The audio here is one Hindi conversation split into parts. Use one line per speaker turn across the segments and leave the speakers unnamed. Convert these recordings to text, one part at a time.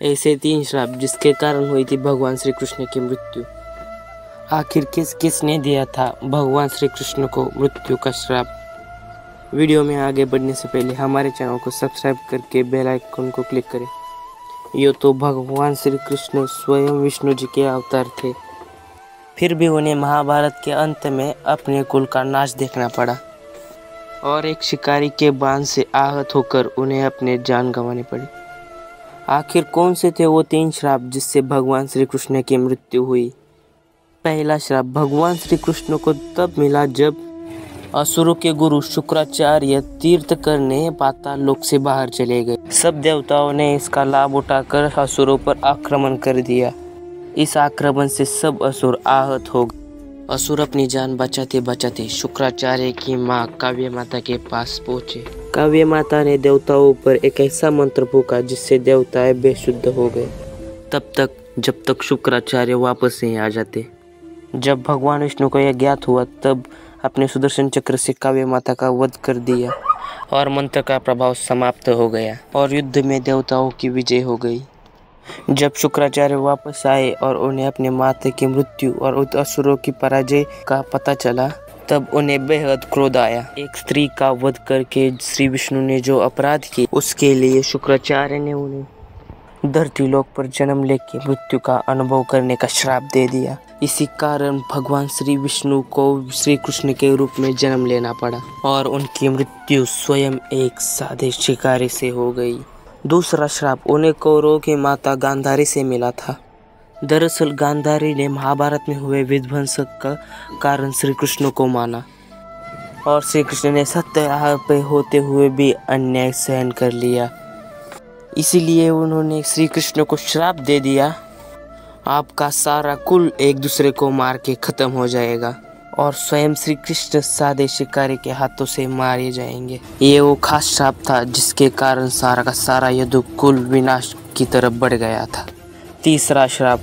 ऐसे 3 श्राप जिसके कारण हुई थी भगवान श्री कृष्ण की मृत्यु। आखिर किसने दिया था भगवान श्री कृष्ण को मृत्यु का श्राप। वीडियो में आगे बढ़ने से पहले हमारे चैनल को सब्सक्राइब करके बेल आइकन को क्लिक करें। ये तो भगवान श्री कृष्ण स्वयं विष्णु जी के अवतार थे, फिर भी उन्हें महाभारत के अंत में अपने कुल का नाश देखना पड़ा और एक शिकारी के बाण से आहत होकर उन्हें अपने जान गंवानी पड़ी। आखिर कौन से थे वो 3 श्राप जिससे भगवान श्री कृष्ण की मृत्यु हुई। पहला श्राप भगवान श्री कृष्ण को तब मिला जब असुरों के गुरु शुक्राचार्य तीर्थ करने पाताल लोक से बाहर चले गए। सब देवताओं ने इसका लाभ उठाकर असुरों पर आक्रमण कर दिया। इस आक्रमण से सब असुर आहत हो गए। असुर अपनी जान बचाते बचाते शुक्राचार्य की माँ काव्य माता के पास पहुँचे। काव्य माता ने देवताओं पर एक ऐसा मंत्र फूंका जिससे देवताएं बेशुद्ध हो गए, जब तक शुक्राचार्य वापस नहीं आ जाते। जब भगवान विष्णु को यह ज्ञात हुआ तब अपने सुदर्शन चक्र से काव्य माता का वध कर दिया और मंत्र का प्रभाव समाप्त हो गया और युद्ध में देवताओं की विजय हो गई। जब शुक्राचार्य वापस आए और उन्हें अपने माता की मृत्यु और असुरों की पराजय का पता चला तब उन्हें बेहद क्रोध आया। एक स्त्री का वध करके श्री विष्णु ने जो अपराध किए उसके लिए शुक्राचार्य ने उन्हें धरती लोक पर जन्म लेके मृत्यु का अनुभव करने का श्राप दे दिया। इसी कारण भगवान श्री विष्णु को श्री कृष्ण के रूप में जन्म लेना पड़ा और उनकी मृत्यु स्वयं एक साधे शिकारी से हो गई। दूसरा श्राप उन्हें कौरवों की माता गांधारी से मिला था। दरअसल गांधारी ने महाभारत में हुए विध्वंस का कारण श्री कृष्ण को माना और श्री कृष्ण ने सत्य पे होते हुए भी अन्याय सहन कर लिया। इसीलिए उन्होंने श्री कृष्ण को श्राप दे दिया, आपका सारा कुल एक दूसरे को मार के खत्म हो जाएगा और स्वयं श्री कृष्ण सादे शिकारी के हाथों से मारे जाएंगे। ये वो खास श्राप था जिसके कारण सारा का सारा यदु कुल विनाश की तरफ बढ़ गया था। तीसरा श्राप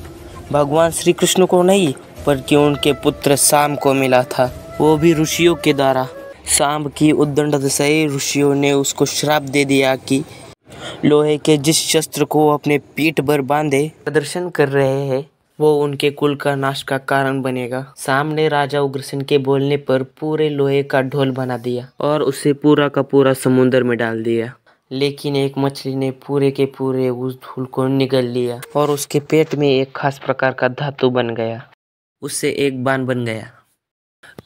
भगवान श्री कृष्ण को नहीं बल्कि उनके पुत्र साम को मिला था, वो भी ऋषियों के द्वारा। साम की उद्दंड से ऋषियों ने उसको श्राप दे दिया कि लोहे के जिस शस्त्र को अपने पीठ पर बांधे प्रदर्शन कर रहे हैं वो उनके कुल का नाश का कारण बनेगा। साम ने राजा उग्रसेन के बोलने पर पूरे लोहे का ढोल बना दिया और उसे पूरा का पूरा समुद्र में डाल दिया। लेकिन एक मछली ने पूरे के पूरे उस धूल को निगल लिया और उसके पेट में एक खास प्रकार का धातु बन गया, उससे एक बाण बन गया।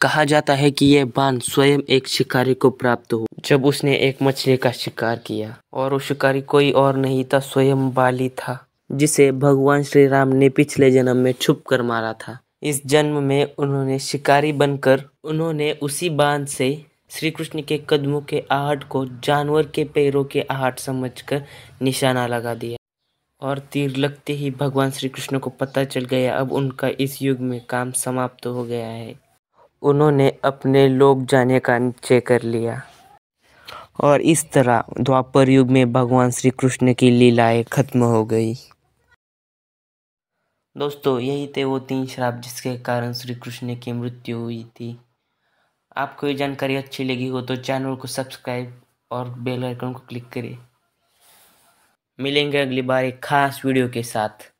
कहा जाता है कि यह बाण स्वयं एक शिकारी को प्राप्त हुआ जब उसने एक मछली का शिकार किया और वो शिकारी कोई और नहीं था, स्वयं बाली था, जिसे भगवान श्री राम ने पिछले जन्म में छुप कर मारा था। इस जन्म में उन्होंने शिकारी बनकर उन्होंने उसी बाण से श्री कृष्ण के कदमों के आहट को जानवर के पैरों के आहट समझकर निशाना लगा दिया और तीर लगते ही भगवान श्री कृष्ण को पता चल गया अब उनका इस युग में काम समाप्त हो गया है। उन्होंने अपने लोक जाने का निश्चय कर लिया और इस तरह द्वापर युग में भगवान श्री कृष्ण की लीलाएं खत्म हो गई। दोस्तों यही थे वो 3 श्राप जिसके कारण श्री कृष्ण की मृत्यु हुई थी। आपको ये जानकारी अच्छी लगी हो तो चैनल को सब्सक्राइब और बेल आइकन को क्लिक करें। मिलेंगे अगली बार एक खास वीडियो के साथ।